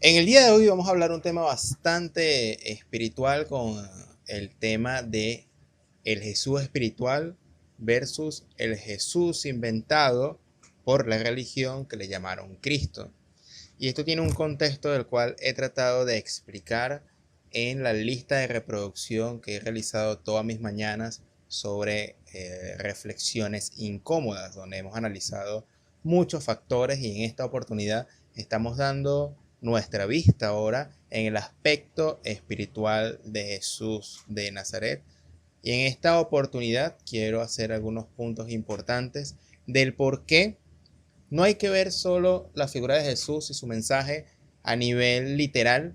En el día de hoy vamos a hablar un tema bastante espiritual con el tema de el Jesús espiritual versus el Jesús inventado por la religión que le llamaron Cristo. Y esto tiene un contexto del cual he tratado de explicar en la lista de reproducción que he realizado todas mis mañanas sobre reflexiones incómodas, donde hemos analizado muchos factores y en esta oportunidad estamos dando nuestra vista ahora en el aspecto espiritual de Jesús de Nazaret. Y en esta oportunidad quiero hacer algunos puntos importantes del por qué no hay que ver solo la figura de Jesús y su mensaje a nivel literal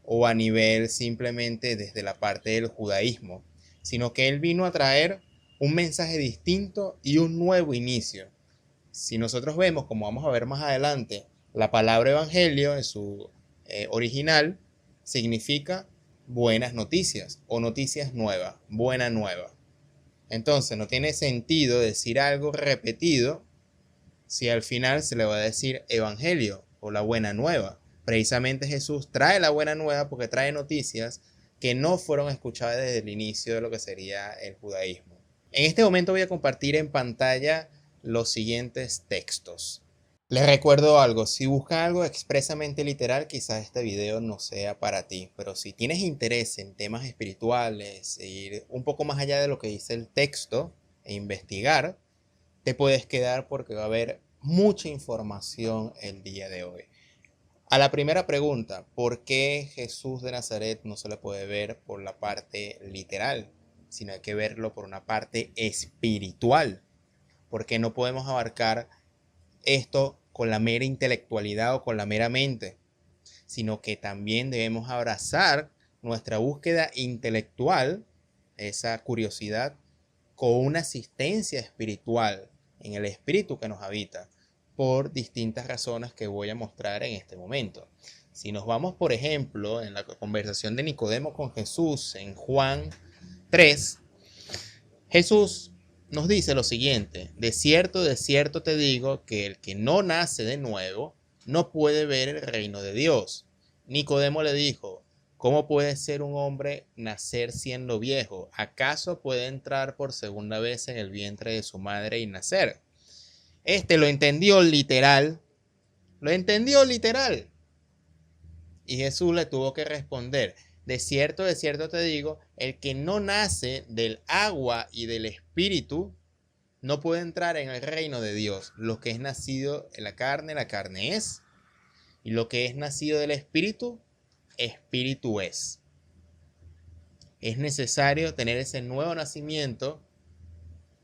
o a nivel simplemente desde la parte del judaísmo, sino que Él vino a traer un mensaje distinto y un nuevo inicio. Si nosotros vemos, como vamos a ver más adelante, la palabra evangelio en su original significa buenas noticias o noticias nuevas, buena nueva. Entonces no tiene sentido decir algo repetido si al final se le va a decir evangelio o la buena nueva. Precisamente Jesús trae la buena nueva porque trae noticias que no fueron escuchadas desde el inicio de lo que sería el judaísmo. En este momento voy a compartir en pantalla los siguientes textos. Les recuerdo algo, si buscan algo expresamente literal, quizás este video no sea para ti, pero si tienes interés en temas espirituales, e ir un poco más allá de lo que dice el texto e investigar, te puedes quedar porque va a haber mucha información el día de hoy. A la primera pregunta, ¿por qué Jesús de Nazaret no se le puede ver por la parte literal, sino hay que verlo por una parte espiritual? ¿Por qué no podemos abarcar esto con la mera intelectualidad o con la mera mente? Sino que también debemos abrazar nuestra búsqueda intelectual, esa curiosidad, con una asistencia espiritual en el espíritu que nos habita, por distintas razones que voy a mostrar en este momento. Si nos vamos, por ejemplo, en la conversación de Nicodemo con Jesús en Juan 3, Jesús nos dice lo siguiente: de cierto te digo que el que no nace de nuevo no puede ver el reino de Dios. Nicodemo le dijo: ¿cómo puede ser un hombre nacer siendo viejo? ¿Acaso puede entrar por segunda vez en el vientre de su madre y nacer? Este lo entendió literal, Y Jesús le tuvo que responder: de cierto te digo, el que no nace del agua y del espíritu no puede entrar en el reino de Dios. Lo que es nacido en la carne es. Y lo que es nacido del espíritu, espíritu es. Es necesario tener ese nuevo nacimiento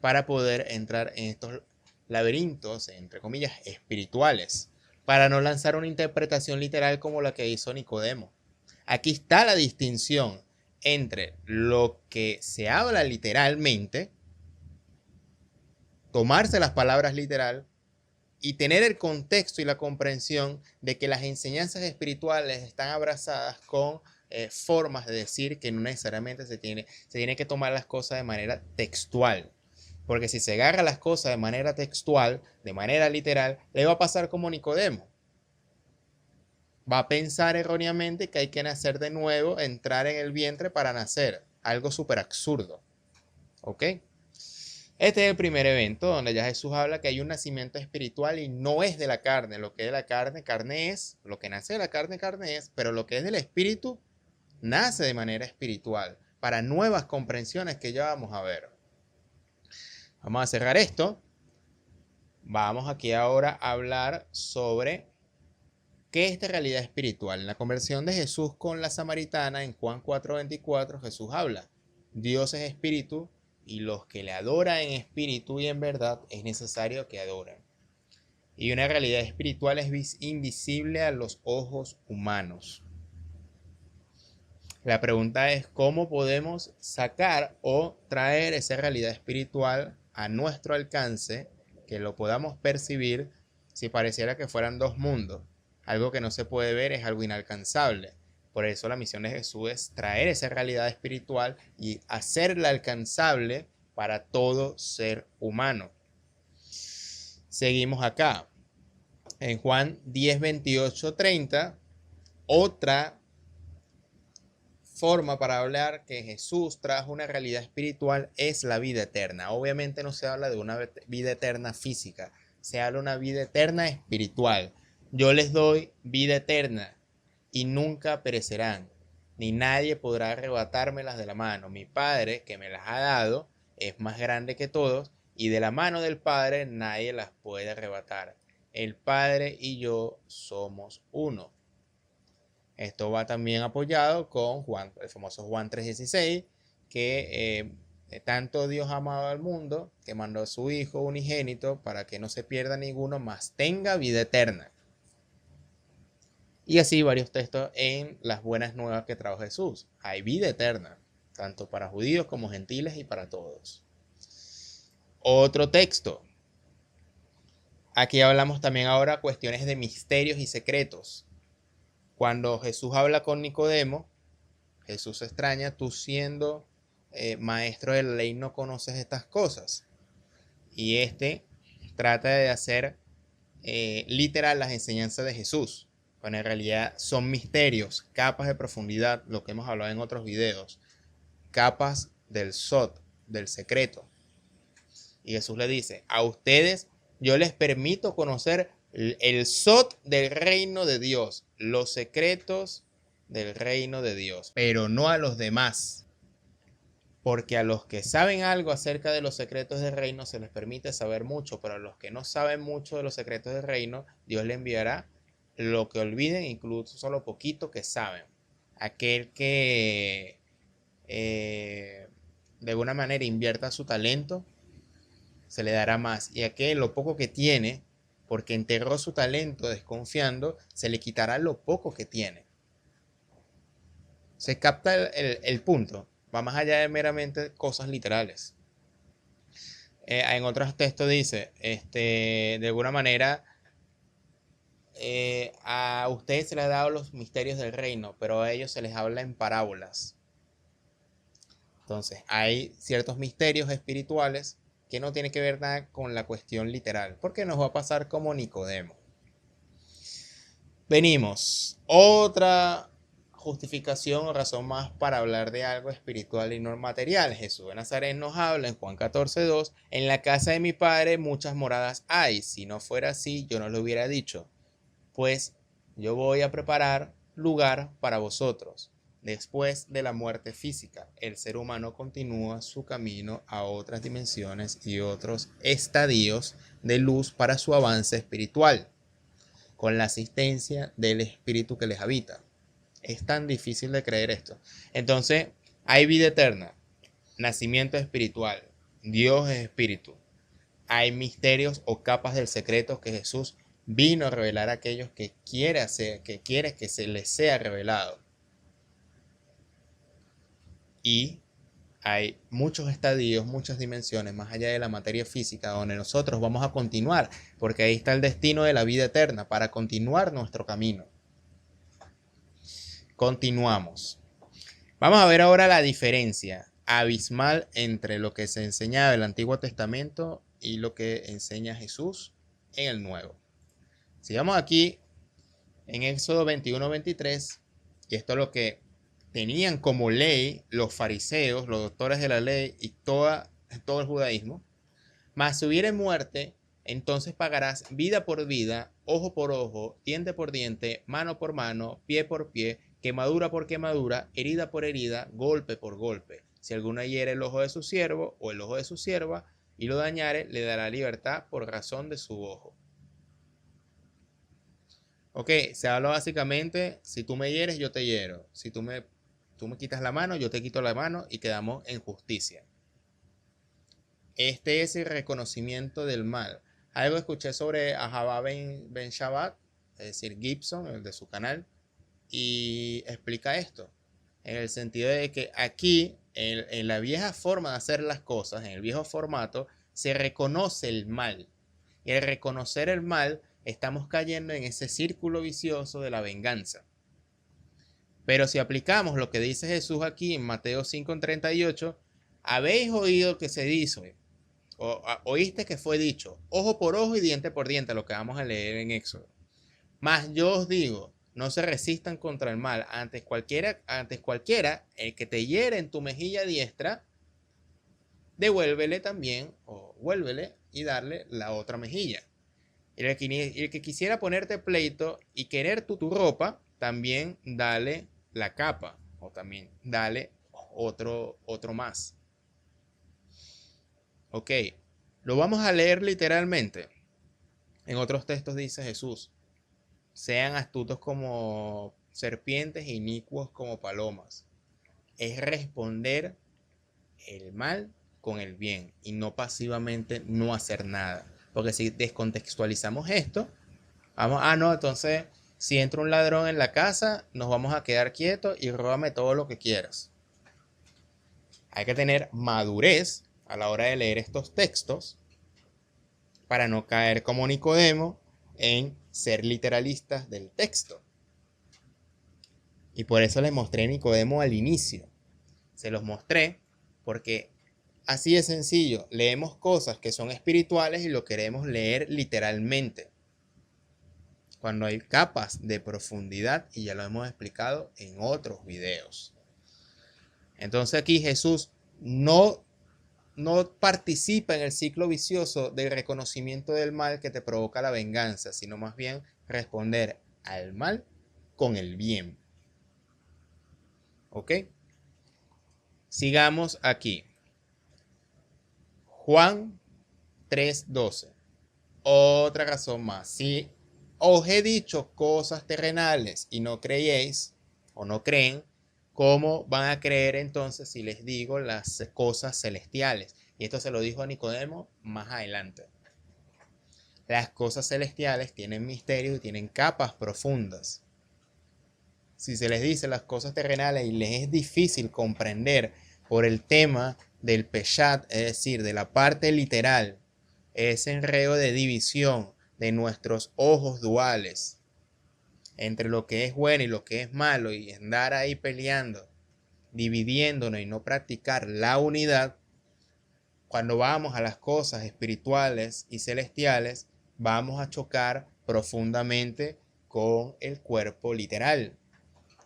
para poder entrar en estos laberintos, entre comillas, espirituales, para no lanzar una interpretación literal como la que hizo Nicodemo. Aquí está la distinción entre lo que se habla literalmente, tomarse las palabras literal, y tener el contexto y la comprensión de que las enseñanzas espirituales están abrazadas con formas de decir que no necesariamente se tiene que tomar las cosas de manera textual. Porque si se agarra las cosas de manera textual, de manera literal, le va a pasar como Nicodemo. Va a pensar erróneamente que hay que nacer de nuevo, entrar en el vientre para nacer. Algo súper absurdo. ¿Ok? Este es el primer evento donde ya Jesús habla que hay un nacimiento espiritual y no es de la carne. Lo que es de la carne, carne es. Lo que nace de la carne, carne es. Pero lo que es del espíritu, nace de manera espiritual. Para nuevas comprensiones que ya vamos a ver. Vamos a cerrar esto. Vamos aquí ahora a hablar sobre qué es esta realidad espiritual. En la conversión de Jesús con la samaritana, en Juan 4:24, Jesús habla: Dios es espíritu y los que le adoran en espíritu y en verdad es necesario que adoren. Y una realidad espiritual es invisible a los ojos humanos. La pregunta es cómo podemos sacar o traer esa realidad espiritual a nuestro alcance, que lo podamos percibir si pareciera que fueran dos mundos. Algo que no se puede ver es algo inalcanzable. Por eso la misión de Jesús es traer esa realidad espiritual y hacerla alcanzable para todo ser humano. Seguimos acá. En Juan 10, 28, 30 Otra forma para hablar que Jesús trajo una realidad espiritual es la vida eterna. Obviamente no se habla de una vida eterna física, se habla de una vida eterna espiritual. Yo les doy vida eterna y nunca perecerán, ni nadie podrá arrebatármelas de la mano. Mi Padre, que me las ha dado, es más grande que todos, y de la mano del Padre nadie las puede arrebatar. El Padre y yo somos uno. Esto va también apoyado con Juan, el famoso Juan 3:16, que tanto Dios ha amado al mundo, que mandó a su Hijo unigénito para que no se pierda ninguno, mas tenga vida eterna. Y así varios textos en las buenas nuevas que trajo Jesús. Hay vida eterna, tanto para judíos como gentiles y para todos. Otro texto. Aquí hablamos también ahora cuestiones de misterios y secretos. Cuando Jesús habla con Nicodemo, Jesús se extraña, tú siendo maestro de la ley no conoces estas cosas. Y trata de hacer literal las enseñanzas de Jesús, cuando en realidad son misterios, capas de profundidad, lo que hemos hablado en otros videos, capas del sod, del secreto. Y Jesús le dice, a ustedes yo les permito conocer el sod del reino de Dios, los secretos del reino de Dios, pero no a los demás. Porque a los que saben algo acerca de los secretos del reino se les permite saber mucho, pero a los que no saben mucho de los secretos del reino, Dios le enviará lo que olviden, incluso solo poquito que saben. Aquel que de alguna manera invierta su talento, se le dará más. Y aquel lo poco que tiene, porque enterró su talento desconfiando, se le quitará lo poco que tiene. Se capta el punto. Va más allá de meramente cosas literales. En otros textos dice, de alguna manera, a ustedes se les ha dado los misterios del reino, pero a ellos se les habla en parábolas. Entonces, hay ciertos misterios espirituales que no tienen que ver nada con la cuestión literal, porque nos va a pasar como Nicodemo. Venimos. Otra justificación o razón más para hablar de algo espiritual y no material. Jesús de Nazaret nos habla en Juan 14:2, en la casa de mi Padre muchas moradas hay, si no fuera así yo no lo hubiera dicho, pues yo voy a preparar lugar para vosotros. Después de la muerte física, el ser humano continúa su camino a otras dimensiones y otros estadios de luz para su avance espiritual, con la asistencia del espíritu que les habita. Es tan difícil de creer esto. Entonces, hay vida eterna, nacimiento espiritual, Dios es espíritu. Hay misterios o capas del secreto que Jesús vino a revelar a aquellos que quiere que se les sea revelado. Y hay muchos estadios, muchas dimensiones más allá de la materia física donde nosotros vamos a continuar, porque ahí está el destino de la vida eterna, para continuar nuestro camino. Continuamos. Vamos a ver ahora la diferencia abismal entre lo que se enseñaba en el Antiguo Testamento y lo que enseña Jesús en el Nuevo. Si vamos aquí en Éxodo 21:23, y esto es lo que tenían como ley los fariseos, los doctores de la ley y todo el judaísmo, mas si hubiere muerte, entonces pagarás vida por vida, ojo por ojo, diente por diente, mano por mano, pie por pie, quemadura por quemadura, herida por herida, golpe por golpe. Si alguno hiere el ojo de su siervo o el ojo de su sierva y lo dañare, le dará libertad por razón de su ojo. Ok, se habla básicamente, si tú me hieres, yo te hiero. Si tú me quitas la mano, yo te quito la mano y quedamos en justicia. Este es el reconocimiento del mal. Algo escuché sobre Ahava Ben Shabbat, es decir, Gibson, el de su canal, y explica esto, en el sentido de que aquí, en la vieja forma de hacer las cosas, en el viejo formato, se reconoce el mal. Y al reconocer el mal, estamos cayendo en ese círculo vicioso de la venganza. Pero si aplicamos lo que dice Jesús aquí en Mateo 5:38, habéis oído que se dice, oíste que fue dicho, ojo por ojo y diente por diente, lo que vamos a leer en Éxodo. Mas yo os digo, no se resistan contra el mal. Antes cualquiera, el que te hiere en tu mejilla diestra, devuélvele también, o vuélvele y darle la otra mejilla. Y el que quisiera ponerte pleito y querer tu ropa, también dale la capa, o también dale otro más. Ok, lo vamos a leer literalmente. En otros textos dice Jesús: sean astutos como serpientes e inicuos como palomas. Es responder el mal con el bien y no pasivamente no hacer nada. Porque si descontextualizamos esto, entonces si entra un ladrón en la casa, nos vamos a quedar quietos y róbame todo lo que quieras. Hay que tener madurez a la hora de leer estos textos para no caer como Nicodemo en ser literalistas del texto. Y por eso les mostré a Nicodemo al inicio. Se los mostré porque así de sencillo, leemos cosas que son espirituales y lo queremos leer literalmente, cuando hay capas de profundidad, y ya lo hemos explicado en otros videos. Entonces aquí Jesús no participa en el ciclo vicioso del reconocimiento del mal que te provoca la venganza, sino más bien responder al mal con el bien. ¿Ok? Sigamos aquí. Juan 3:12. Otra razón más. Si os he dicho cosas terrenales y no creéis o no creen, ¿cómo van a creer entonces si les digo las cosas celestiales? Y esto se lo dijo a Nicodemo más adelante. Las cosas celestiales tienen misterios y tienen capas profundas. Si se les dice las cosas terrenales y les es difícil comprender por el tema del peshat, es decir, de la parte literal, ese enredo de división de nuestros ojos duales entre lo que es bueno y lo que es malo, y andar ahí peleando, dividiéndonos y no practicar la unidad, cuando vamos a las cosas espirituales y celestiales, vamos a chocar profundamente con el cuerpo literal.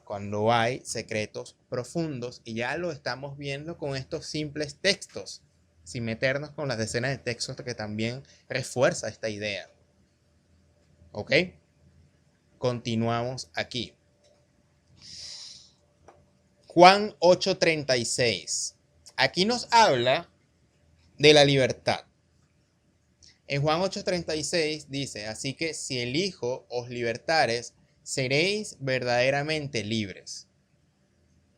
Cuando hay secretos profundos, y ya lo estamos viendo con estos simples textos, sin meternos con las decenas de textos que también refuerza esta idea. ¿Ok? Continuamos aquí. Juan 8:36. Aquí nos habla de la libertad. En Juan 8:36 dice: así que si el Hijo os libertares, seréis verdaderamente libres.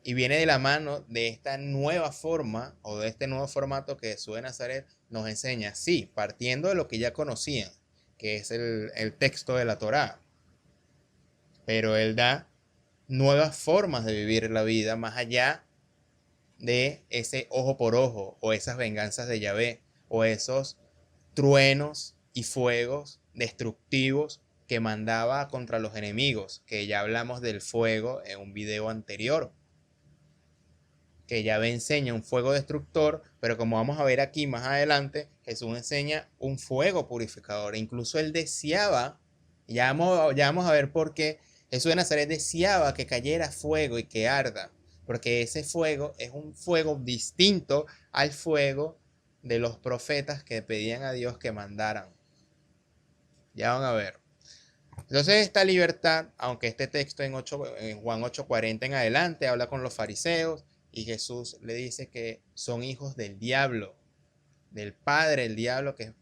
Y viene de la mano de esta nueva forma, o de este nuevo formato que Jesús de Nazaret nos enseña, sí, partiendo de lo que ya conocían, que es el texto de la Torá. Pero Él da nuevas formas de vivir la vida más allá de ese ojo por ojo, o esas venganzas de Yahvé, o esos truenos y fuegos destructivos que mandaba contra los enemigos, que ya hablamos del fuego en un video anterior, que Yahvé enseña un fuego destructor, pero como vamos a ver aquí más adelante, Jesús enseña un fuego purificador. Incluso Él deseaba, ya vamos a ver por qué Jesús de Nazaret deseaba que cayera fuego y que arda, porque ese fuego es un fuego distinto al fuego de los profetas que pedían a Dios que mandaran. Ya van a ver. Entonces esta libertad, aunque este texto en Juan 8:40 en adelante habla con los fariseos, y Jesús le dice que son hijos del diablo, del padre del diablo, que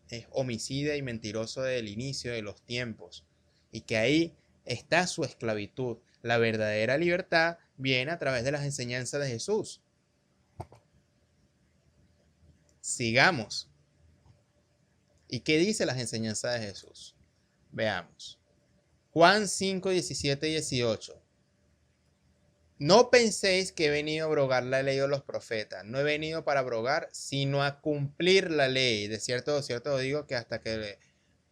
es homicida y mentiroso desde el inicio de los tiempos, y que ahí está su esclavitud. La verdadera libertad viene a través de las enseñanzas de Jesús. Sigamos. ¿Y qué dice las enseñanzas de Jesús? Veamos. Juan 5:17-18. No penséis que he venido a abrogar la ley o los profetas. No he venido para abrogar, sino a cumplir la ley. De cierto os digo que hasta que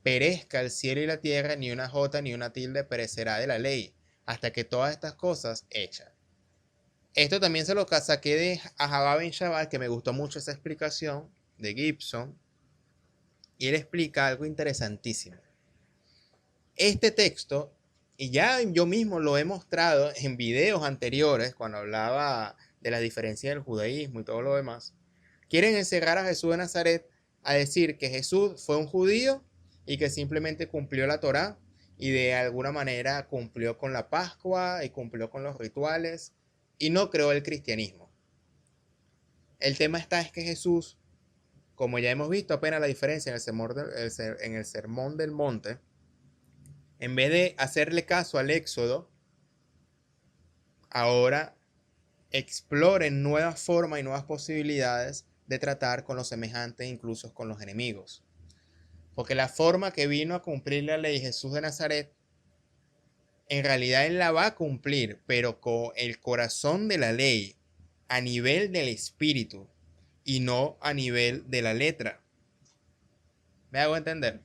perezca el cielo y la tierra, ni una jota ni una tilde perecerá de la ley, hasta que todas estas cosas hechas. Esto también se lo saqué de Ahabá Ben Shabbat, que me gustó mucho esa explicación de Gibson, y él explica algo interesantísimo. Este texto Y ya yo mismo lo he mostrado en videos anteriores, cuando hablaba de la diferencia del judaísmo y todo lo demás. Quieren encerrar a Jesús de Nazaret a decir que Jesús fue un judío y que simplemente cumplió la Torá y de alguna manera cumplió con la Pascua y cumplió con los rituales y no creó el cristianismo. El tema está es que Jesús, como ya hemos visto apenas la diferencia en el sermón del monte, en vez de hacerle caso al Éxodo, ahora exploren nuevas formas y nuevas posibilidades de tratar con los semejantes, incluso con los enemigos. Porque la forma que vino a cumplir la ley Jesús de Nazaret, en realidad él la va a cumplir, pero con el corazón de la ley, a nivel del espíritu y no a nivel de la letra. ¿Me hago entender?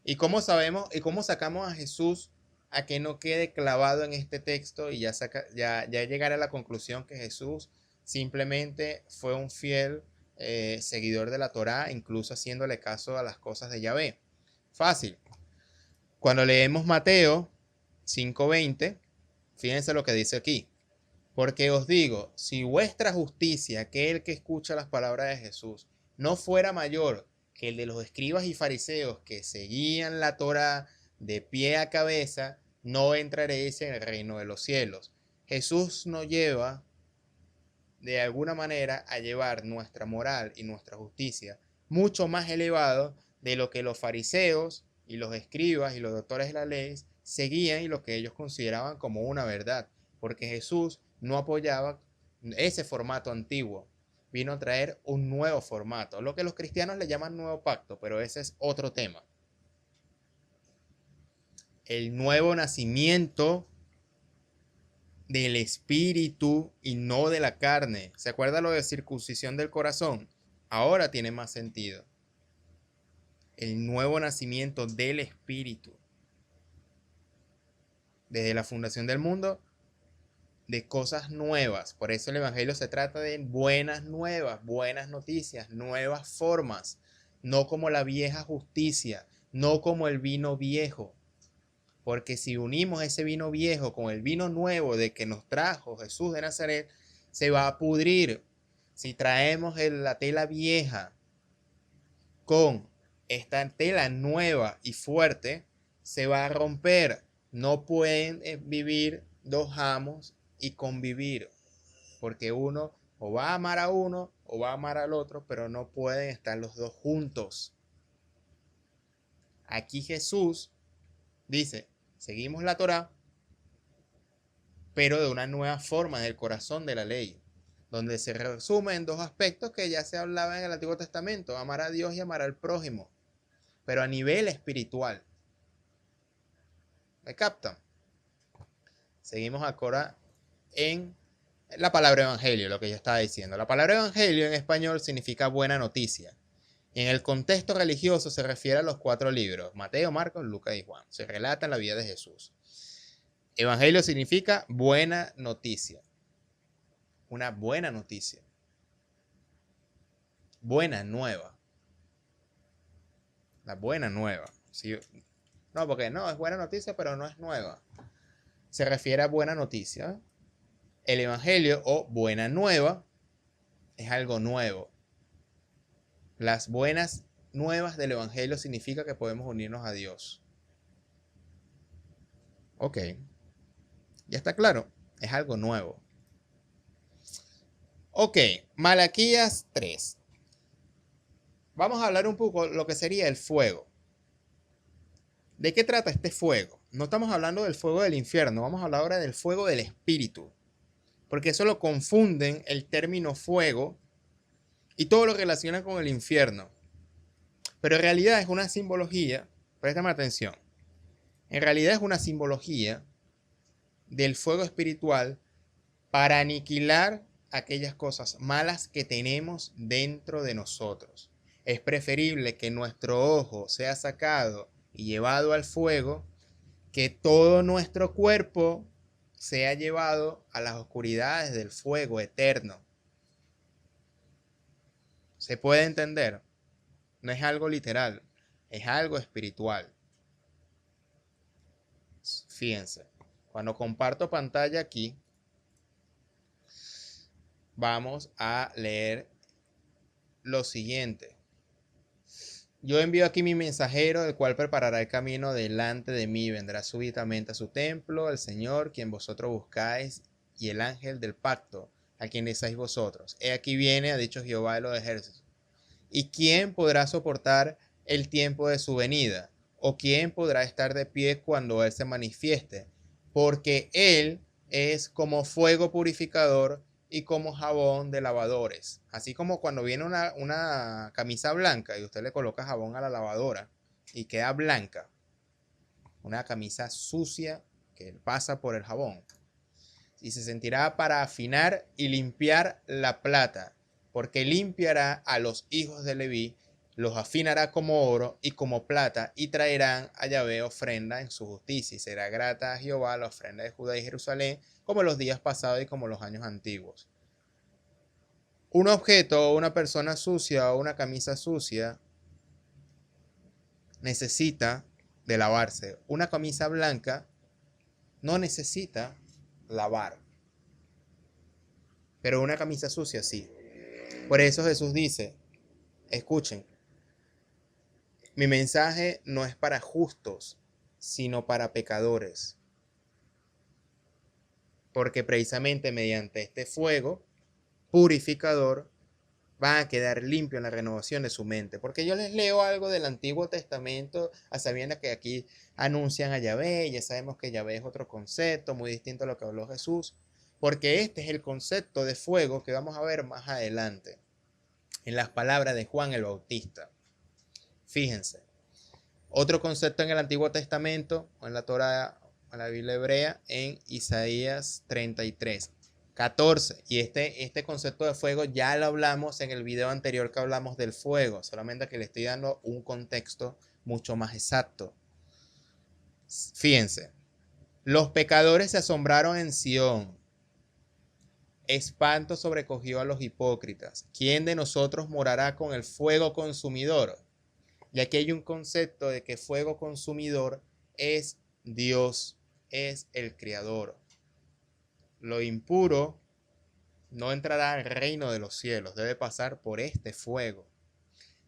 ¿Y cómo sabemos y cómo sacamos a Jesús a que no quede clavado en este texto y ya llegar a la conclusión que Jesús simplemente fue un fiel seguidor de la Torá, incluso haciéndole caso a las cosas de Yahvé? Fácil. Cuando leemos Mateo 5:20, fíjense lo que dice aquí. Porque os digo, si vuestra justicia, aquel que escucha las palabras de Jesús, no fuera mayor que el de los escribas y fariseos que seguían la Torá de pie a cabeza, no entraréis en el reino de los cielos. Jesús nos lleva de alguna manera a llevar nuestra moral y nuestra justicia mucho más elevado de lo que los fariseos y los escribas y los doctores de la ley seguían y lo que ellos consideraban como una verdad, porque Jesús no apoyaba ese formato antiguo, vino a traer un nuevo formato, lo que los cristianos le llaman nuevo pacto, pero ese es otro tema. El nuevo nacimiento del espíritu y no de la carne. ¿Se acuerda lo de circuncisión del corazón? Ahora tiene más sentido. El nuevo nacimiento del espíritu. Desde la fundación del mundo, de cosas nuevas. Por eso el evangelio se trata de buenas nuevas, buenas noticias, nuevas formas. No como la vieja justicia, no como el vino viejo. Porque si unimos ese vino viejo con el vino nuevo de que nos trajo Jesús de Nazaret, se va a pudrir. Si traemos la tela vieja con esta tela nueva y fuerte, se va a romper. No pueden vivir dos amos y convivir, porque uno o va a amar a uno o va a amar al otro, pero no pueden estar los dos juntos. Aquí Jesús dice, seguimos la Torá, pero de una nueva forma del corazón de la ley, donde se resume en dos aspectos que ya se hablaba en el Antiguo Testamento, amar a Dios y amar al prójimo, pero a nivel espiritual. ¿Me captan? Seguimos ahora en la palabra evangelio, lo que yo estaba diciendo. La palabra evangelio en español significa buena noticia. Y en el contexto religioso se refiere a los 4 libros, Mateo, Marcos, Lucas y Juan. Se relata la vida de Jesús. Evangelio significa buena noticia. Una buena noticia. Buena nueva. La buena nueva. ¿Sí? No, porque no, es buena noticia, pero no es nueva. Se refiere a buena noticia. El evangelio o buena nueva es algo nuevo. Las buenas nuevas del evangelio significa que podemos unirnos a Dios. Ok. Ya está claro. Es algo nuevo. Ok. Malaquías 3. Vamos a hablar un poco de lo que sería el fuego. ¿De qué trata este fuego? No estamos hablando del fuego del infierno. Vamos a hablar ahora del fuego del espíritu. Porque eso lo confunden el término fuego y todo lo relacionan con el infierno. Pero en realidad es una simbología, préstame atención, en realidad es una simbología del fuego espiritual para aniquilar aquellas cosas malas que tenemos dentro de nosotros. Es preferible que nuestro ojo sea sacado y llevado al fuego, que todo nuestro cuerpo sea llevado a las oscuridades del fuego eterno. ¿Se puede entender? No es algo literal, es algo espiritual. Fíjense, cuando comparto pantalla aquí, vamos a leer lo siguiente. Yo envío aquí mi mensajero, el cual preparará el camino delante de mí. Vendrá súbitamente a su templo el Señor, quien vosotros buscáis, y el ángel del pacto, a quien deseáis vosotros. He aquí viene, ha dicho Jehová de los ejércitos. ¿Y quién podrá soportar el tiempo de su venida? ¿O quién podrá estar de pie cuando Él se manifieste? Porque Él es como fuego purificador y como jabón de lavadores. Así como cuando viene una camisa blanca y usted le coloca jabón a la lavadora y queda blanca. Una camisa sucia que pasa por el jabón. Y se sentirá para afinar y limpiar la plata, porque limpiará a los hijos de Leví, los afinará como oro y como plata, y traerán a Yahvé ofrenda en su justicia, y será grata a Jehová la ofrenda de Judá y Jerusalén, como los días pasados y como los años antiguos. Un objeto o una persona sucia o una camisa sucia necesita de lavarse. Una camisa blanca no necesita lavar, pero una camisa sucia sí. Por eso Jesús dice, escuchen, mi mensaje no es para justos, sino para pecadores. Porque precisamente mediante este fuego purificador van a quedar limpios en la renovación de su mente. Porque yo les leo algo del Antiguo Testamento, a sabiendas que aquí anuncian a Yahvé, ya sabemos que Yahvé es otro concepto muy distinto a lo que habló Jesús, porque este es el concepto de fuego que vamos a ver más adelante en las palabras de Juan el Bautista. Fíjense, otro concepto en el Antiguo Testamento, o en la Torá, en la Biblia hebrea, en Isaías 33, 14. Y este concepto de fuego ya lo hablamos en el video anterior que hablamos del fuego, solamente que le estoy dando un contexto mucho más exacto. Fíjense, los pecadores se asombraron en Sión, espanto sobrecogió a los hipócritas. ¿Quién de nosotros morará con el fuego consumidor? Y aquí hay un concepto de que fuego consumidor es Dios, es el Creador. Lo impuro no entrará al reino de los cielos, debe pasar por este fuego.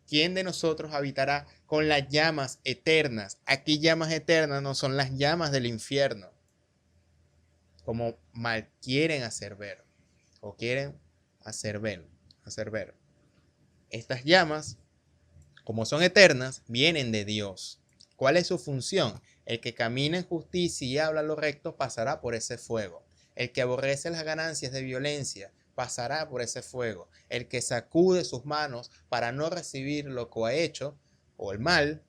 ¿Quién de nosotros habitará con las llamas eternas? Aquí llamas eternas no son las llamas del infierno, como mal quieren hacer ver, o quieren hacer ver. Estas llamas, como son eternas, vienen de Dios. ¿Cuál es su función? El que camina en justicia y habla lo recto pasará por ese fuego. El que aborrece las ganancias de violencia pasará por ese fuego. El que sacude sus manos para no recibir lo que ha hecho o el mal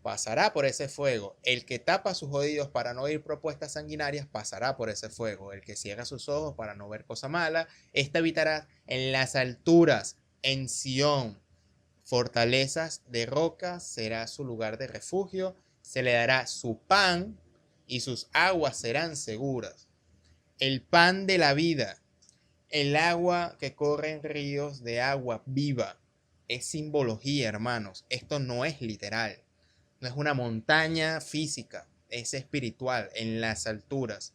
pasará por ese fuego. El que tapa sus oídos para no oír propuestas sanguinarias pasará por ese fuego. El que cierra sus ojos para no ver cosa mala, éste habitará en las alturas, en Sión. Fortalezas de roca será su lugar de refugio, se le dará su pan y sus aguas serán seguras. El pan de la vida, el agua que corre en ríos de agua viva, es simbología, hermanos. Esto no es literal, no es una montaña física, es espiritual, en las alturas.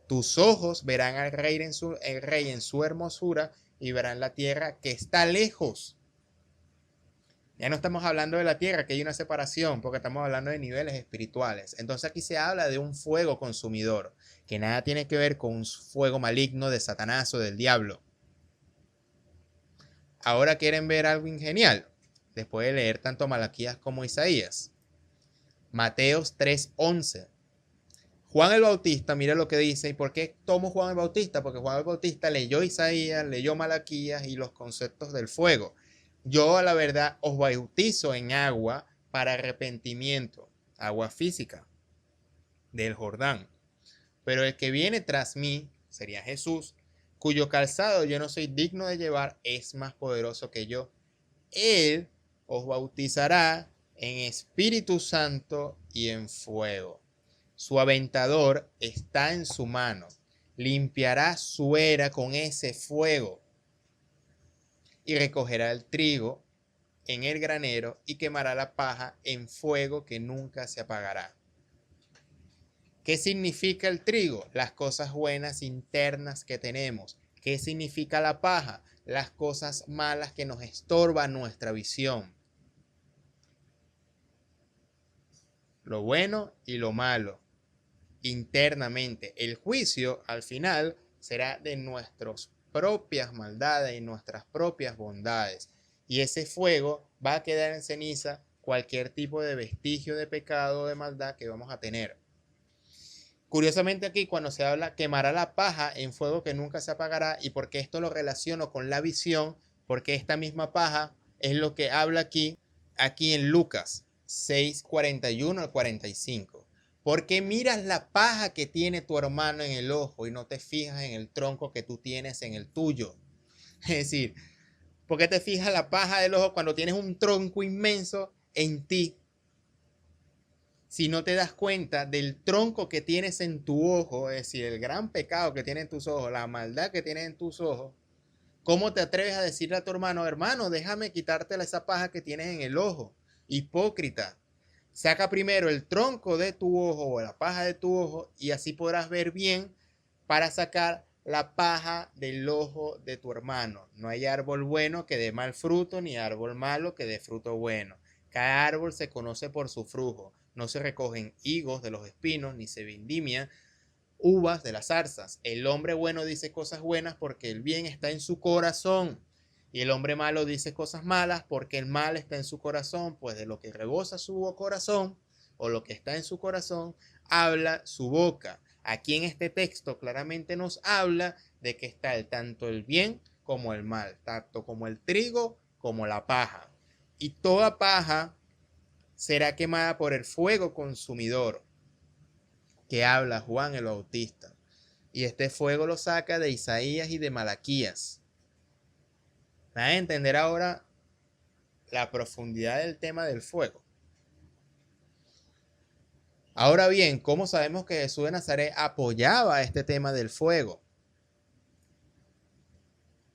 Tus ojos verán al rey en su hermosura y verán la tierra que está lejos. Ya no estamos hablando de la tierra, que hay una separación, porque estamos hablando de niveles espirituales. Entonces aquí se habla de un fuego consumidor, que nada tiene que ver con un fuego maligno de Satanás o del diablo. Ahora quieren ver algo genial, después de leer tanto Malaquías como Isaías. Mateos 3:11. Juan el Bautista, mira lo que dice. ¿Y por qué tomo Juan el Bautista? Porque Juan el Bautista leyó Isaías, leyó Malaquías y los conceptos del fuego. Yo, a la verdad, os bautizo en agua para arrepentimiento, agua física del Jordán. Pero el que viene tras mí, sería Jesús, cuyo calzado yo no soy digno de llevar, es más poderoso que yo. Él os bautizará en Espíritu Santo y en fuego. Su aventador está en su mano. Limpiará su era con ese fuego y recogerá el trigo en el granero y quemará la paja en fuego que nunca se apagará. ¿Qué significa el trigo? Las cosas buenas internas que tenemos. ¿Qué significa la paja? Las cosas malas que nos estorban nuestra visión. Lo bueno y lo malo. Internamente. El juicio, al final, será de nuestras propias maldades y nuestras propias bondades. Y ese fuego va a quedar en ceniza cualquier tipo de vestigio de pecado o de maldad que vamos a tener. Curiosamente aquí cuando se habla quemará la paja en fuego que nunca se apagará, y porque esto lo relaciono con la visión, porque esta misma paja es lo que habla aquí en Lucas 6:41 al 45. Porque miras la paja que tiene tu hermano en el ojo y no te fijas en el tronco que tú tienes en el tuyo. Es decir, ¿por qué te fijas la paja del ojo cuando tienes un tronco inmenso en ti? Si no te das cuenta del tronco que tienes en tu ojo, es decir, el gran pecado que tiene en tus ojos, la maldad que tiene en tus ojos, ¿cómo te atreves a decirle a tu hermano, hermano, déjame quitarte esa paja que tienes en el ojo? Hipócrita. Saca primero el tronco de tu ojo o la paja de tu ojo y así podrás ver bien para sacar la paja del ojo de tu hermano. No hay árbol bueno que dé mal fruto, ni árbol malo que dé fruto bueno. Cada árbol se conoce por su fruto. No se recogen higos de los espinos, ni se vendimia uvas de las zarzas. El hombre bueno dice cosas buenas porque el bien está en su corazón. Y el hombre malo dice cosas malas porque el mal está en su corazón, pues de lo que rebosa su corazón o lo que está en su corazón, habla su boca. Aquí en este texto claramente nos habla de que está tanto el bien como el mal, tanto como el trigo como la paja. Y toda paja será quemada por el fuego consumidor que habla Juan el Bautista. Y este fuego lo saca de Isaías y de Malaquías. ¿Me a entender ahora la profundidad del tema del fuego? Ahora bien, ¿cómo sabemos que Jesús de Nazaret apoyaba este tema del fuego?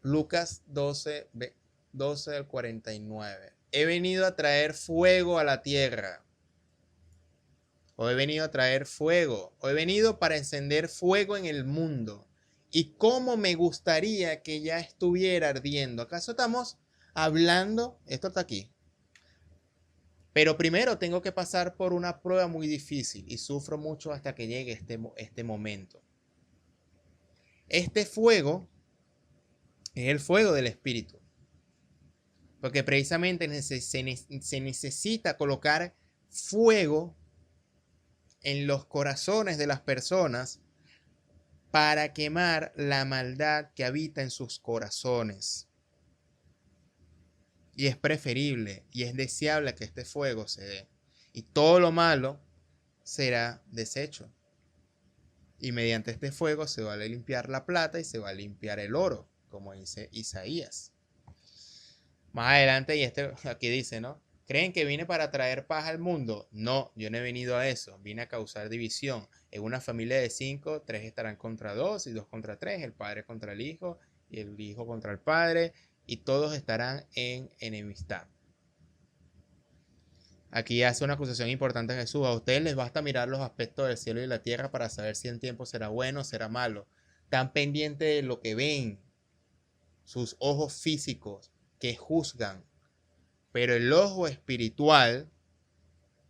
Lucas 12, 12 al 49. He venido a traer fuego a la tierra. O he venido a traer fuego. O he venido para encender fuego en el mundo. Y cómo me gustaría que ya estuviera ardiendo. ¿Acaso estamos hablando? Esto está aquí. Pero primero tengo que pasar por una prueba muy difícil y sufro mucho hasta que llegue este momento. Este fuego es el fuego del Espíritu. Porque precisamente se necesita colocar fuego en los corazones de las personas para quemar la maldad que habita en sus corazones. Y es preferible y es deseable que este fuego se dé. Y todo lo malo será deshecho. Y mediante este fuego se va a limpiar la plata y se va a limpiar el oro, como dice Isaías. Más adelante, y aquí dice, ¿no? ¿Creen que vine para traer paz al mundo? No, yo no he venido a eso. Vine a causar división. En una familia de 5, 3 estarán contra 2 y 2 contra 3, el padre contra el hijo y el hijo contra el padre, y todos estarán en enemistad. Aquí hace una acusación importante a Jesús. A ustedes les basta mirar los aspectos del cielo y la tierra para saber si el tiempo será bueno o será malo. Están pendientes de lo que ven, sus ojos físicos que juzgan. Pero el ojo espiritual,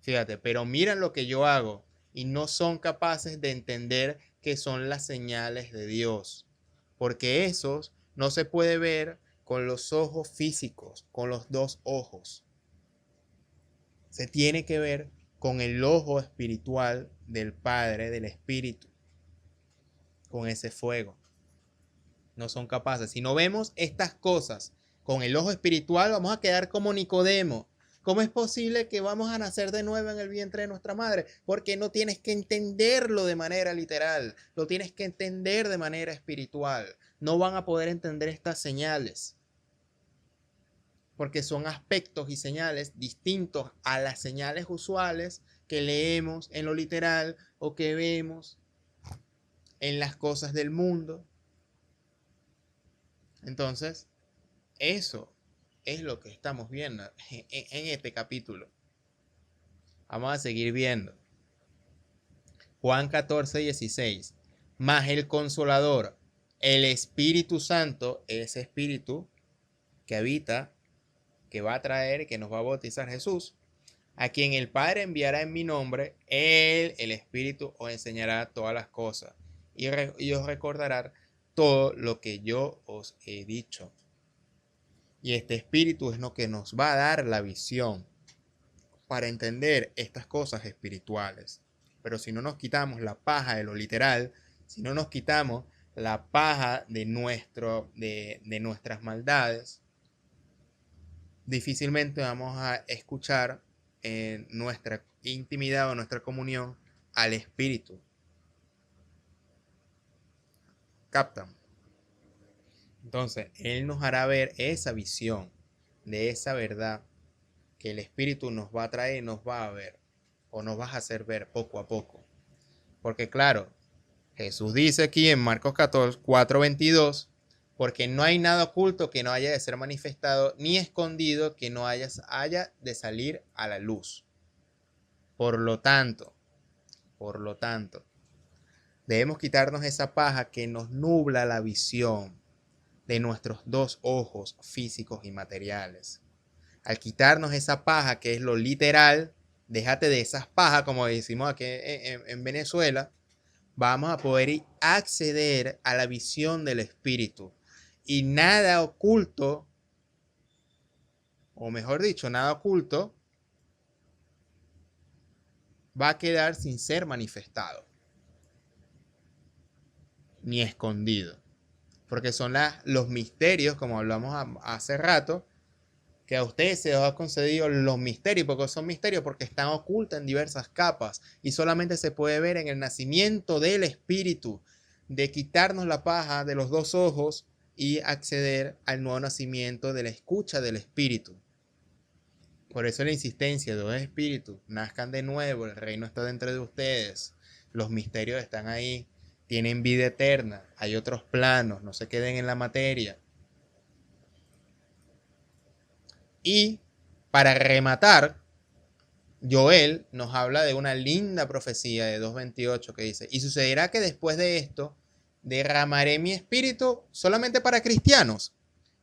fíjate, pero miran lo que yo hago y no son capaces de entender que son las señales de Dios. Porque esos no se puede ver con los ojos físicos, con los dos ojos. Se tiene que ver con el ojo espiritual del Padre, del Espíritu, con ese fuego. No son capaces. Si no vemos estas cosas con el ojo espiritual, vamos a quedar como Nicodemo. ¿Cómo es posible que vamos a nacer de nuevo en el vientre de nuestra madre? Porque no tienes que entenderlo de manera literal, lo tienes que entender de manera espiritual. No van a poder entender estas señales, porque son aspectos y señales distintos a las señales usuales que leemos en lo literal o que vemos en las cosas del mundo. Entonces, eso es lo que estamos viendo en este capítulo. Vamos a seguir viendo. Juan 14:16. Mas el Consolador, el Espíritu Santo, ese Espíritu que habita, que va a traer, que nos va a bautizar Jesús, a quien el Padre enviará en mi nombre, Él, el Espíritu, os enseñará todas las cosas y os recordará todo lo que yo os he dicho. Y este Espíritu es lo que nos va a dar la visión para entender estas cosas espirituales. Pero si no nos quitamos la paja de lo literal, si no nos quitamos la paja de nuestras maldades, difícilmente vamos a escuchar en nuestra intimidad o nuestra comunión al Espíritu. ¿Captan? Entonces, Él nos hará ver esa visión de esa verdad que el Espíritu nos va a traer y nos va a ver, o nos va a hacer ver poco a poco. Porque claro, Jesús dice aquí en Marcos 4:22, porque no hay nada oculto que no haya de ser manifestado, ni escondido que no haya de salir a la luz. Por lo tanto, debemos quitarnos esa paja que nos nubla la visión de nuestros dos ojos físicos y materiales. Al quitarnos esa paja que es lo literal, déjate de esas pajas, como decimos aquí en Venezuela, vamos a poder acceder a la visión del Espíritu. Y nada oculto, o mejor dicho, nada oculto, va a quedar sin ser manifestado, ni escondido. Porque son los misterios, como hablamos hace rato, que a ustedes se les ha concedido los misterios. ¿Porque son misterios? Porque están ocultos en diversas capas y solamente se puede ver en el nacimiento del Espíritu, de quitarnos la paja de los dos ojos y acceder al nuevo nacimiento de la escucha del Espíritu. Por eso la insistencia de los espíritus, nazcan de nuevo, el reino está dentro de ustedes, los misterios están ahí, tienen vida eterna, hay otros planos, no se queden en la materia. Y para rematar, Joel nos habla de una linda profecía de 2:28 que dice: y sucederá que después de esto derramaré mi espíritu solamente para cristianos,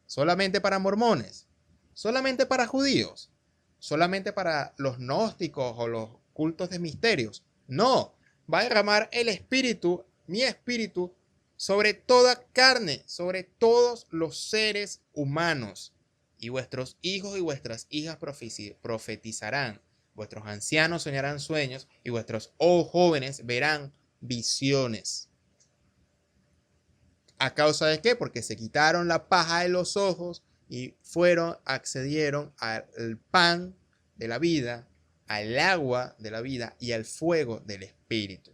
solamente para mormones, solamente para judíos, solamente para los gnósticos o los cultos de misterios. No, va a derramar el espíritu, mi espíritu, sobre toda carne, sobre todos los seres humanos. Y vuestros hijos y vuestras hijas profetizarán, vuestros ancianos soñarán sueños y vuestros jóvenes verán visiones. ¿A causa de qué? Porque se quitaron la paja de los ojos y accedieron al pan de la vida, al agua de la vida y al fuego del Espíritu.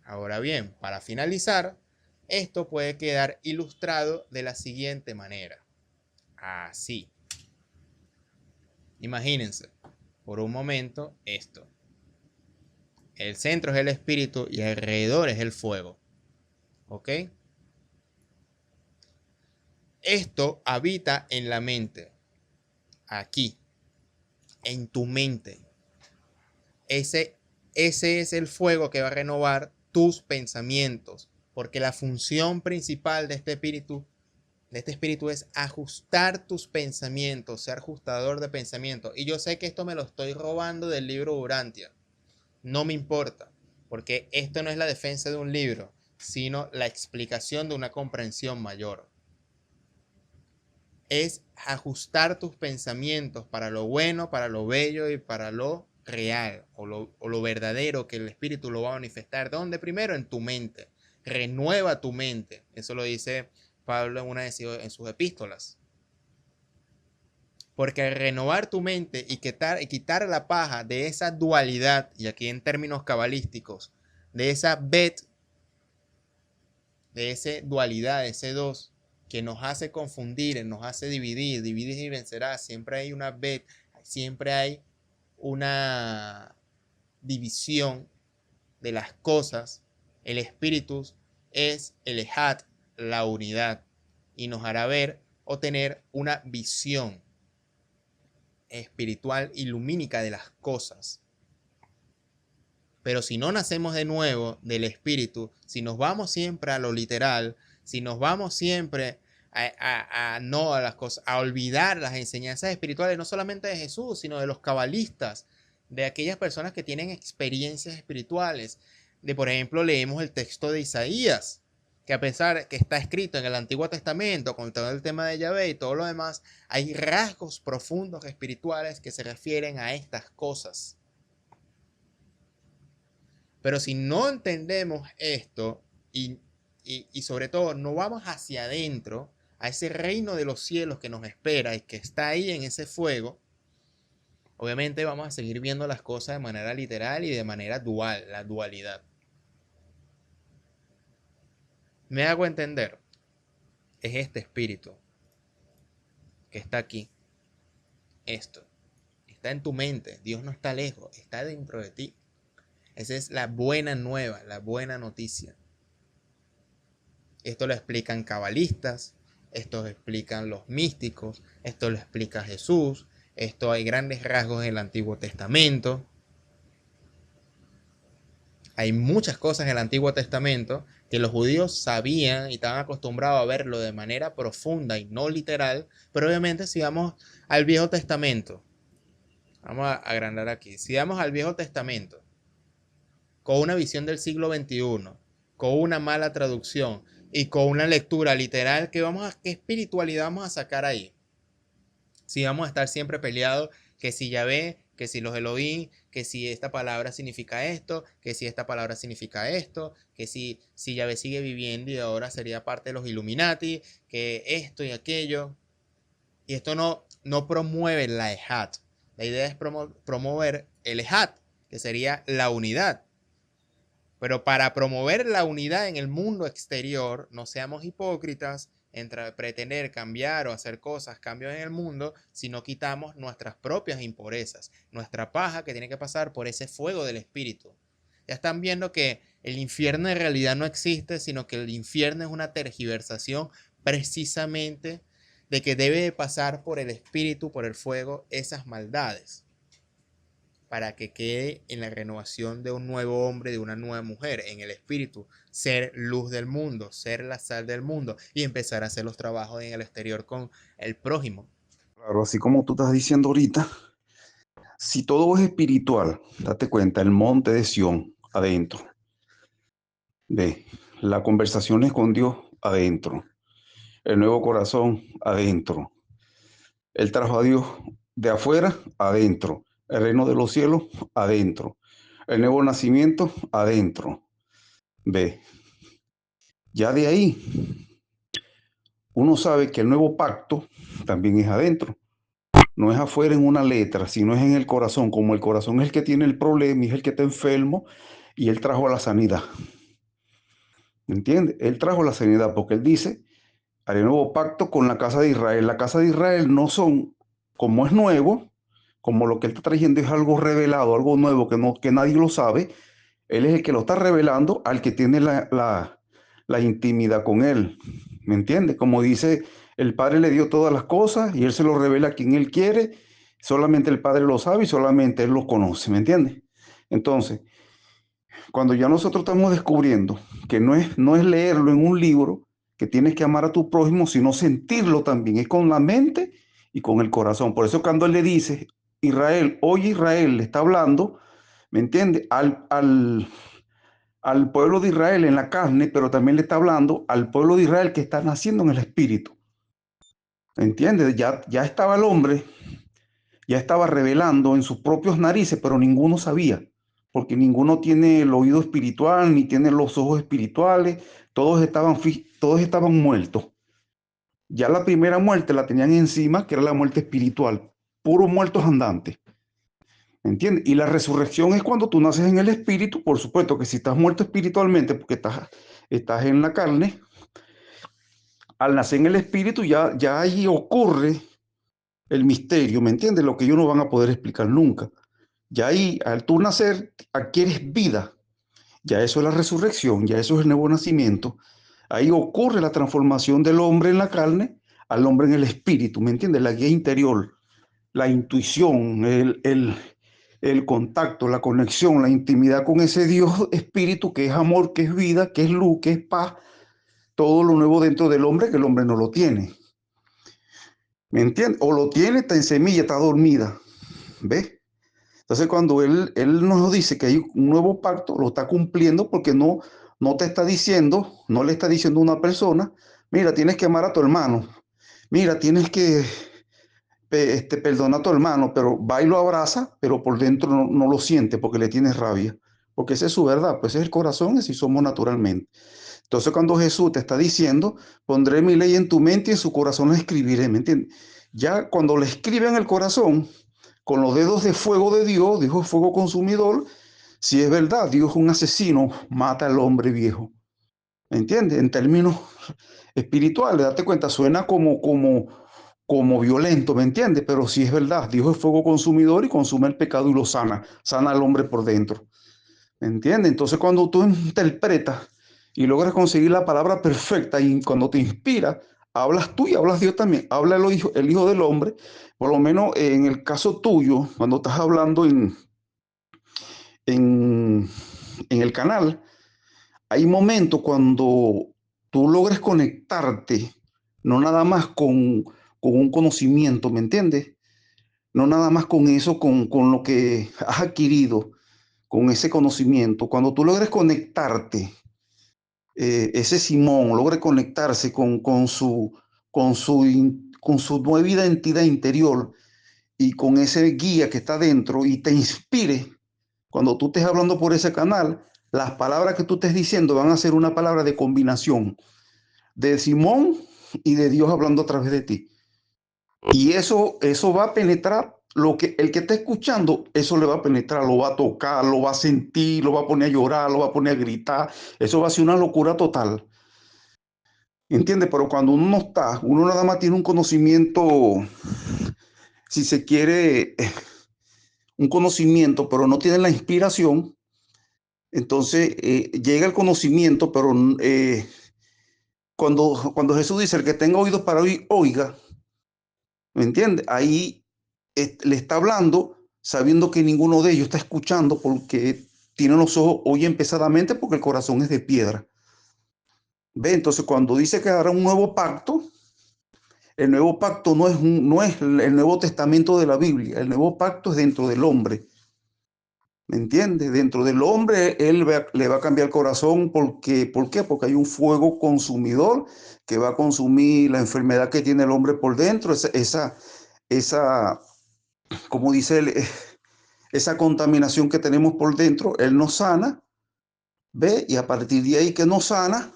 Ahora bien, para finalizar, esto puede quedar ilustrado de la siguiente manera. Así. Imagínense, por un momento, esto. El centro es el espíritu y alrededor es el fuego. ¿Ok? Esto habita en la mente. Aquí. En tu mente. Ese es el fuego que va a renovar tus pensamientos. Porque la función principal de este espíritu es ajustar tus pensamientos, ser ajustador de pensamientos. Y yo sé que esto me lo estoy robando del libro Urantia. No me importa, porque esto no es la defensa de un libro, sino la explicación de una comprensión mayor. Es ajustar tus pensamientos para lo bueno, para lo bello y para lo real o lo verdadero, que el espíritu lo va a manifestar. ¿Dónde? Primero en tu mente. Renueva tu mente. Eso lo dice Pablo en una de sus epístolas. Porque al renovar tu mente y quitar la paja de esa dualidad, y aquí en términos cabalísticos, de esa bet, de esa dualidad, de ese dos, que nos hace confundir, nos hace dividir y vencerás. Siempre hay siempre hay una división de las cosas. El espíritu es el ejat, la unidad, y nos hará ver o tener una visión espiritual y lumínica de las cosas. Pero si no nacemos de nuevo del espíritu, si nos vamos siempre a lo literal, si nos vamos siempre no a las cosas, a olvidar las enseñanzas espirituales, no solamente de Jesús, sino de los cabalistas, de aquellas personas que tienen experiencias espirituales. Por ejemplo, leemos el texto de Isaías, que a pesar que está escrito en el Antiguo Testamento con todo el tema de Yahvé y todo lo demás, hay rasgos profundos espirituales que se refieren a estas cosas. Pero si no entendemos esto y sobre todo no vamos hacia adentro, a ese reino de los cielos que nos espera y que está ahí en ese fuego, obviamente vamos a seguir viendo las cosas de manera literal y de manera dual, la dualidad. Me hago entender, es este espíritu que está aquí, esto, está en tu mente, Dios no está lejos, está dentro de ti. Esa es la buena nueva, la buena noticia. Esto lo explican cabalistas, esto lo explican los místicos, esto lo explica Jesús, esto hay grandes rasgos en el Antiguo Testamento. Hay muchas cosas en el Antiguo Testamento que los judíos sabían y estaban acostumbrados a verlo de manera profunda y no literal, pero obviamente si vamos al Viejo Testamento, vamos a agrandar aquí, si vamos al Viejo Testamento, con una visión del siglo XXI, con una mala traducción y con una lectura literal, ¿qué espiritualidad vamos a sacar ahí? Si vamos a estar siempre peleados, que si Yahvé, que si los Elohim, que si esta palabra significa esto, que si esta palabra significa esto, que si Yahvé sigue viviendo y ahora sería parte de los Illuminati, que esto y aquello. Y esto no promueve la Ejat. La idea es promover el Ejat, que sería la unidad. Pero para promover la unidad en el mundo exterior, no seamos hipócritas entre pretender cambiar o hacer cambios en el mundo, si no quitamos nuestras propias impurezas, nuestra paja que tiene que pasar por ese fuego del espíritu. Ya están viendo que el infierno en realidad no existe, sino que el infierno es una tergiversación precisamente de que debe pasar por el espíritu, por el fuego, esas maldades, para que quede en la renovación de un nuevo hombre, de una nueva mujer, en el espíritu, ser luz del mundo, ser la sal del mundo y empezar a hacer los trabajos en el exterior con el prójimo. Claro, así como tú estás diciendo ahorita, si todo es espiritual, date cuenta, el monte de Sión adentro, ve, la conversación es con Dios adentro, el nuevo corazón adentro, él trajo a Dios de afuera adentro, el reino de los cielos adentro, el nuevo nacimiento adentro, ve, ya de ahí uno sabe que el nuevo pacto también es adentro. No es afuera en una letra, sino es en el corazón. Como el corazón es el que tiene el problema y es el que está enfermo, y él trajo la sanidad. ¿Entiendes? Él trajo la sanidad porque él dice, haré nuevo pacto con la casa de Israel. La casa de Israel no son, como es nuevo, como lo que él está trayendo es algo revelado, algo nuevo que nadie lo sabe. Él es el que lo está revelando al que tiene la intimidad con él. ¿Me entiendes? Como dice, el Padre le dio todas las cosas y él se lo revela a quien él quiere. Solamente el Padre lo sabe y solamente él lo conoce. ¿Me entiendes? Entonces, cuando ya nosotros estamos descubriendo que no es leerlo en un libro, que tienes que amar a tu prójimo, sino sentirlo también, es con la mente y con el corazón. Por eso cuando él le dice, Israel, oye Israel, le está hablando, ¿me entiendes? Al pueblo de Israel en la carne, pero también le está hablando al pueblo de Israel que está naciendo en el espíritu. ¿Entiendes? Ya estaba el hombre, ya estaba revelando en sus propios narices, pero ninguno sabía, porque ninguno tiene el oído espiritual, ni tiene los ojos espirituales, todos estaban muertos. Ya la primera muerte la tenían encima, que era la muerte espiritual, puros muertos andantes. ¿Entiendes? Y la resurrección es cuando tú naces en el espíritu. Por supuesto que si estás muerto espiritualmente porque estás en la carne, Al nacer en el espíritu ya ahí ocurre el misterio, ¿me entiendes? Lo que ellos no van a poder explicar nunca. Ya ahí, al tú nacer, adquieres vida. Ya eso es la resurrección, ya eso es el nuevo nacimiento. Ahí ocurre la transformación del hombre en la carne al hombre en el espíritu, ¿me entiendes? La guía interior, la intuición, el contacto, la conexión, la intimidad con ese Dios espíritu que es amor, que es vida, que es luz, que es paz, todo lo nuevo dentro del hombre que el hombre no lo tiene. ¿Me entiendes? O lo tiene, está en semilla, está dormida. ¿Ves? Entonces, cuando él nos dice que hay un nuevo pacto, lo está cumpliendo porque no te está diciendo, no le está diciendo a una persona, mira, tienes que amar a tu hermano, mira, tienes que perdonar a tu hermano, pero va y lo abraza, pero por dentro no lo siente porque le tienes rabia, porque esa es su verdad, pues ese es el corazón, así somos naturalmente. Entonces, cuando Jesús te está diciendo, pondré mi ley en tu mente y en su corazón la escribiré, ¿me entiendes? Ya cuando le escribe en el corazón, con los dedos de fuego de Dios, dijo fuego consumidor, si es verdad, Dios es un asesino, mata al hombre viejo. ¿Me entiendes? En términos espirituales, date cuenta, suena como violento, ¿me entiendes? Pero si es verdad, Dios es fuego consumidor y consume el pecado y lo sana al hombre por dentro. ¿Me entiendes? Entonces cuando tú interpretas y logras conseguir la palabra perfecta y cuando te inspira, hablas tú y hablas Dios también, habla el hijo del hombre, por lo menos en el caso tuyo, cuando estás hablando en, en el canal, hay momentos cuando tú logres conectarte, no nada más con un conocimiento, ¿me entiendes? No nada más con eso, con lo que has adquirido, con ese conocimiento. Cuando tú logres conectarte, ese Simón logre conectarse con su nueva identidad interior y con ese guía que está dentro y te inspire, cuando tú estés hablando por ese canal, las palabras que tú estés diciendo van a ser una palabra de combinación de Simón y de Dios hablando a través de ti. Y eso va a penetrar lo que el que está escuchando, eso le va a penetrar, lo va a tocar, lo va a sentir, lo va a poner a llorar, lo va a poner a gritar. Eso va a ser una locura total. ¿Entiendes? Pero cuando uno no está, uno nada más tiene un conocimiento, si se quiere, un conocimiento, pero no tiene la inspiración, entonces llega el conocimiento, pero cuando Jesús dice, el que tenga oídos para oír, oiga, ¿me entiendes? Ahí le está hablando sabiendo que ninguno de ellos está escuchando porque tienen los ojos, oyen pesadamente porque el corazón es de piedra. ¿Ve? Entonces cuando dice que hará un nuevo pacto, el nuevo pacto no es el Nuevo Testamento de la Biblia, el nuevo pacto es dentro del hombre. ¿Me entiendes? Dentro del hombre, le va a cambiar el corazón. Porque, ¿por qué? Porque hay un fuego consumidor que va a consumir la enfermedad que tiene el hombre por dentro, esa como dice él, esa contaminación que tenemos por dentro, él nos sana, ¿ve? Y a partir de ahí que nos sana,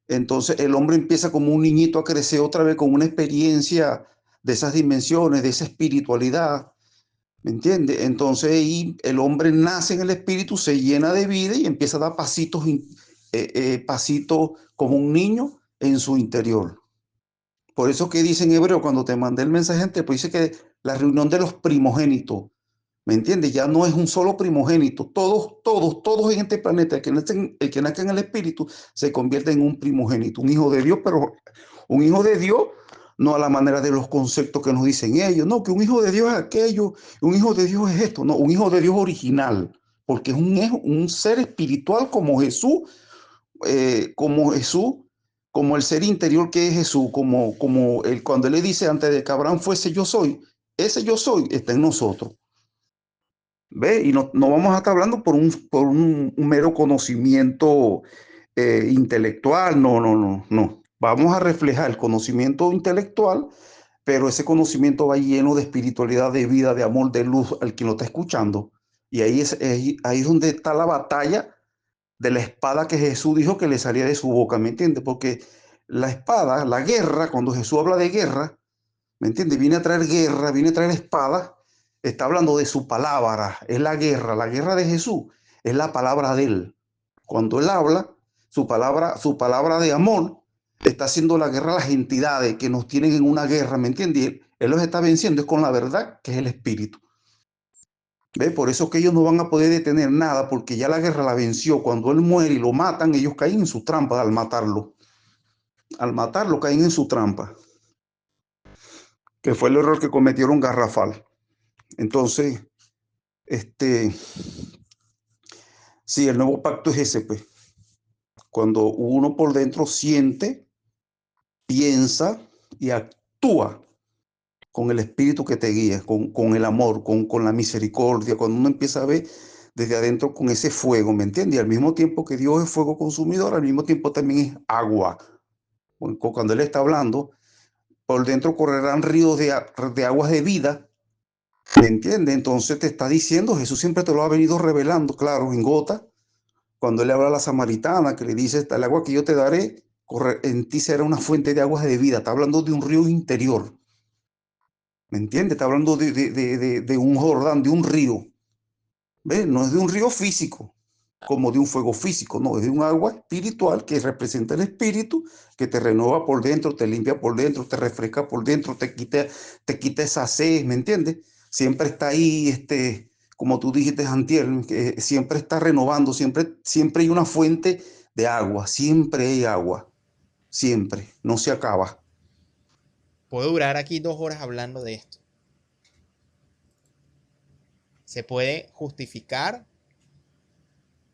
entonces el hombre empieza como un niñito a crecer otra vez con una experiencia de esas dimensiones, de esa espiritualidad, ¿me entiendes? Entonces ahí el hombre nace en el espíritu, se llena de vida y empieza a dar pasitos como un niño en su interior. Por eso que dice en hebreo, cuando te mandé el mensaje antes, pues dice que la reunión de los primogénitos, ¿me entiendes? Ya no es un solo primogénito. Todos en este planeta, el que nace en el espíritu, se convierte en un primogénito, un hijo de Dios, pero un hijo de Dios no a la manera de los conceptos que nos dicen ellos. No, que un hijo de Dios es aquello, un hijo de Dios es esto. No, un hijo de Dios original, porque es un ser espiritual como Jesús, como el ser interior que es Jesús, cuando él le dice antes de que Abraham fuese yo soy, ese yo soy está en nosotros. ¿Ve? Y no vamos a estar hablando por un mero conocimiento intelectual, no. Vamos a reflejar el conocimiento intelectual, pero ese conocimiento va lleno de espiritualidad, de vida, de amor, de luz al que lo está escuchando. Y ahí es donde está la batalla de la espada que Jesús dijo que le salía de su boca, ¿me entiendes? Porque la espada, la guerra, cuando Jesús habla de guerra, ¿me entiendes? Viene a traer guerra, viene a traer espada, está hablando de su palabra, es la guerra de Jesús, es la palabra de él. Cuando él habla, su palabra de amor, está haciendo la guerra a las entidades que nos tienen en una guerra, ¿me entiendes? Y él los está venciendo es con la verdad, que es el espíritu. ¿Ve? Por eso es que ellos no van a poder detener nada, porque ya la guerra la venció. Cuando él muere y lo matan, ellos caen en su trampa al matarlo. Al matarlo caen en su trampa, que fue el error que cometieron garrafal. Entonces, sí, el nuevo pacto es ese, pues. Cuando uno por dentro siente, piensa y actúa con el espíritu que te guía, con el amor, con la misericordia, cuando uno empieza a ver desde adentro con ese fuego, ¿me entiendes? Y al mismo tiempo que Dios es fuego consumidor, al mismo tiempo también es agua. Cuando Él está hablando, por dentro correrán ríos de aguas de vida, ¿me entiendes? Entonces te está diciendo, Jesús siempre te lo ha venido revelando, claro, en gota, cuando Él le habla a la samaritana, que le dice, el agua que yo te daré, en ti será una fuente de aguas de vida, está hablando de un río interior. ¿Me entiendes? Está hablando de un Jordán, de un río. ¿Ves? No es de un río físico, como de un fuego físico, no, es de un agua espiritual que representa el espíritu, que te renueva por dentro, te limpia por dentro, te refresca por dentro, te quita esa sed, ¿me entiendes? Siempre está ahí, como tú dijiste, antier, que siempre está renovando, siempre hay una fuente de agua, siempre hay agua, siempre, no se acaba. Puedo durar aquí 2 horas hablando de esto. Se puede justificar,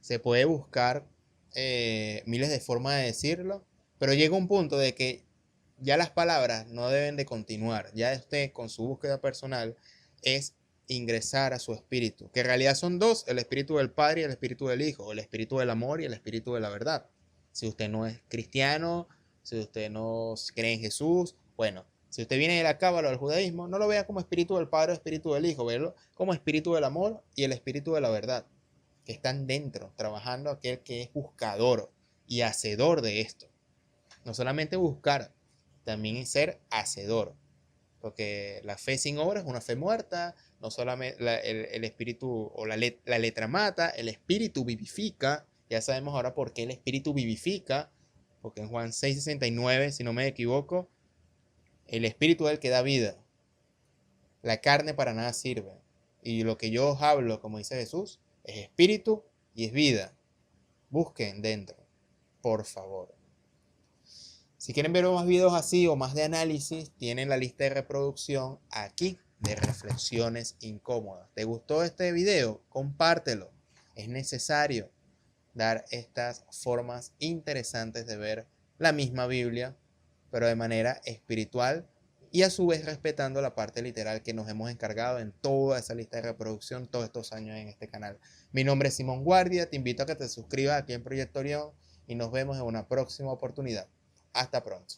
se puede buscar miles de formas de decirlo, pero llega un punto de que ya las palabras no deben de continuar. Ya usted con su búsqueda personal es ingresar a su espíritu, que en realidad son dos, el espíritu del Padre y el espíritu del Hijo, el espíritu del amor y el espíritu de la verdad. Si usted no es cristiano, si usted no cree en Jesús, bueno, si usted viene de la cábala o del judaísmo, no lo vea como espíritu del Padre o espíritu del Hijo, véalo como espíritu del amor y el espíritu de la verdad, que están dentro, trabajando aquel que es buscador y hacedor de esto. No solamente buscar, también ser hacedor. Porque la fe sin obra es una fe muerta. No solamente el espíritu o la letra mata, el espíritu vivifica. Ya sabemos ahora por qué el espíritu vivifica. Porque en Juan 6:69, si no me equivoco, el espíritu es el que da vida. La carne para nada sirve. Y lo que yo os hablo, como dice Jesús, es espíritu y es vida. Busquen dentro, por favor. Si quieren ver más videos así o más de análisis, tienen la lista de reproducción aquí de reflexiones incómodas. ¿Te gustó este video? Compártelo. Es necesario dar estas formas interesantes de ver la misma Biblia, pero de manera espiritual y a su vez respetando la parte literal que nos hemos encargado en toda esa lista de reproducción todos estos años en este canal. Mi nombre es Simón Guardia, te invito a que te suscribas aquí en Proyecto Orión y nos vemos en una próxima oportunidad. Hasta pronto.